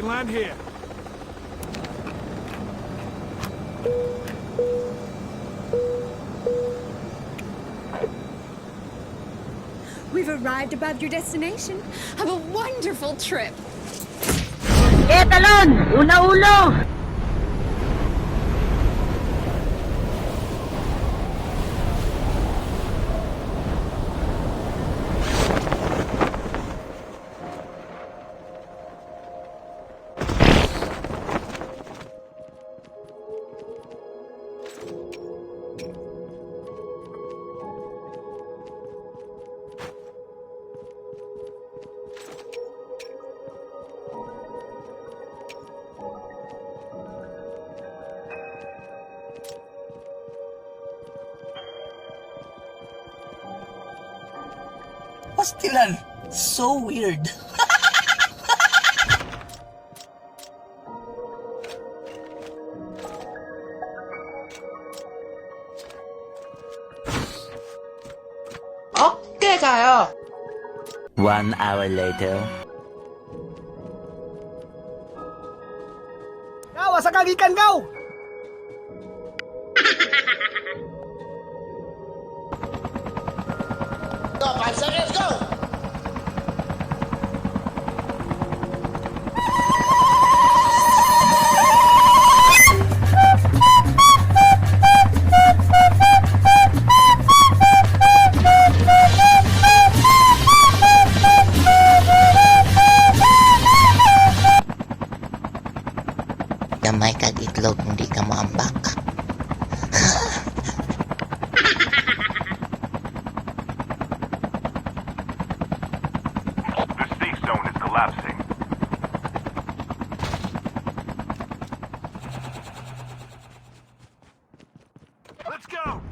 can land here. We've arrived above your destination. Have a wonderful trip. Talon! Una-ulo! Pastilan. So weird. Okay kayo. 1 hour later. Gaw, asa ka gikan gaw? Go, 5 seconds, go! Gamay kag itlog, hindi ka maambak. The safe zone is collapsing. Let's go!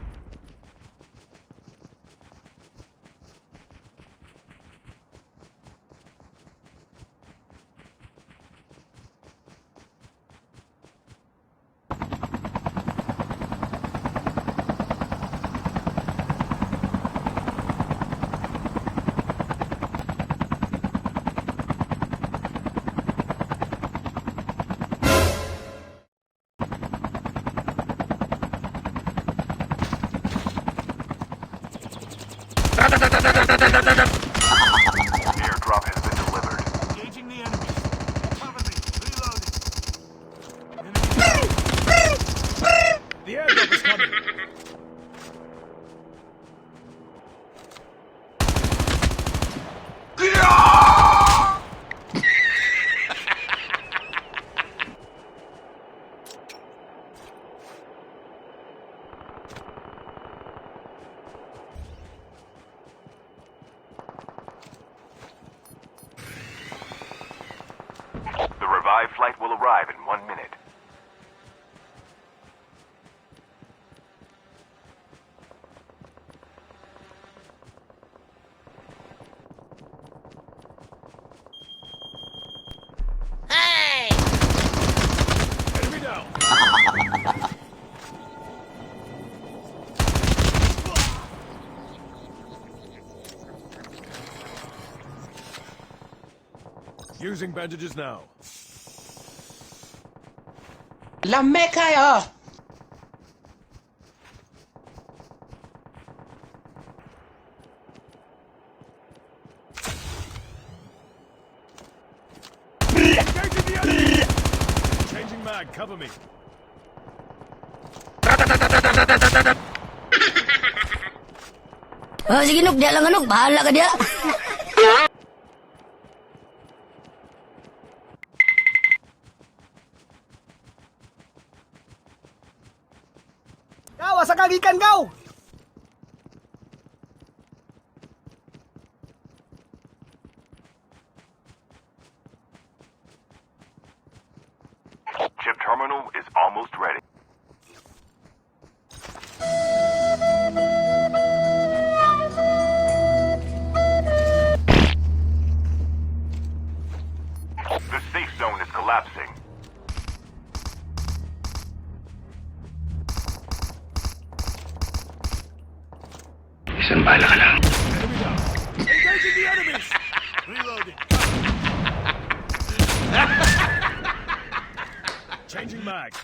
Airdrop has been delivered. Engaging the enemies. Cover me. Reloading. The airdrop is coming. The revived flight will arrive in 1 minute. Enemy down. Using bandages now. Lame kayo! Engaging the enemy. Changing mag. Cover me. Oh, sige Nuk, dia lang Nuk. Bahala ka dia. Gaw, asa ka gikan gaw? Chip terminal is almost ready. The safe zone is collapsing. Enemy down. Engaging the enemies. Reloading. Changing mag.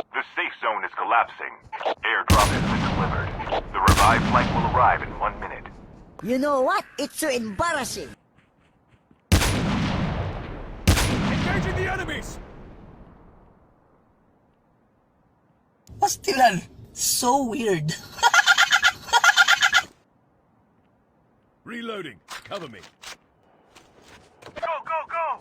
The safe zone is collapsing. Airdrop has been delivered. The revived flight will arrive in 1 minute. You know what? It's so embarrassing. Engaging the enemies. Pastilan. So weird. Reloading. Cover me. Go, go, go!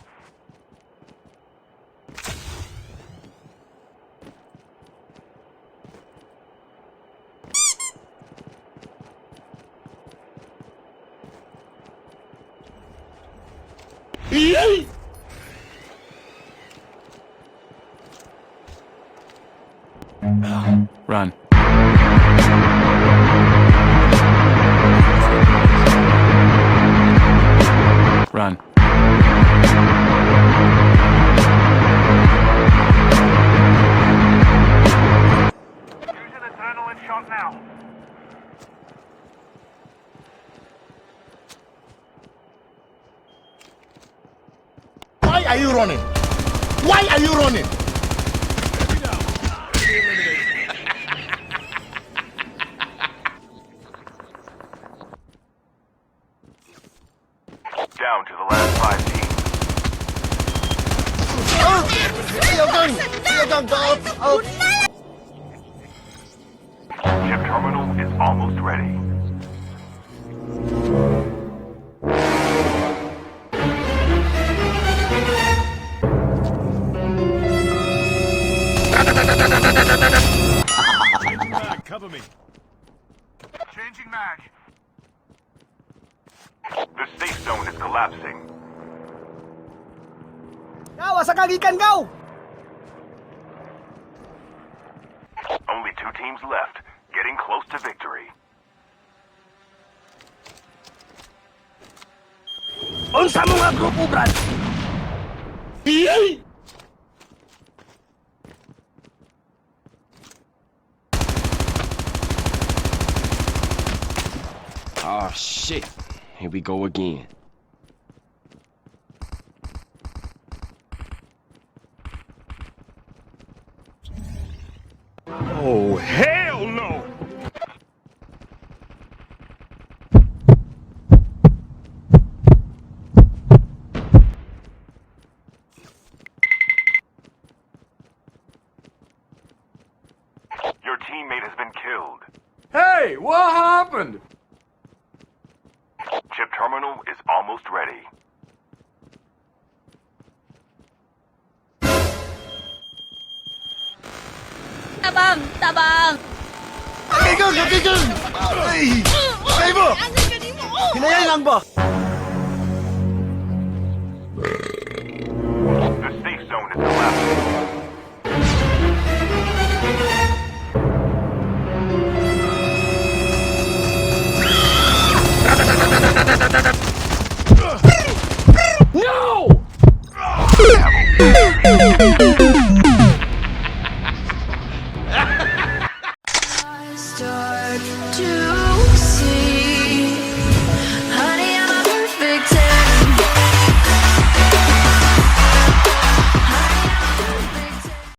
Run. Run. Using adrenaline shot now. Why are you running? Why are you running? Enemy down. Enemy eliminated. Down to the last 5 teams. Chip terminal is almost ready. Changing mag. Cover me. Changing mag. The safe zone is collapsing. Go, asa ka Gikan, go! Only 2 teams left, getting close to victory. Unsa mo nga grupo, Brad? Oh shit. Here we go again. Oh, hell no! Your teammate has been killed. Hey, what happened? Chip terminal is almost ready. Tabang! Tabang! Tigil! Tigil! Ay! Ay mo! Ang galing mo! Hinayang lang ba? The safe zone is collapsing. No! Start to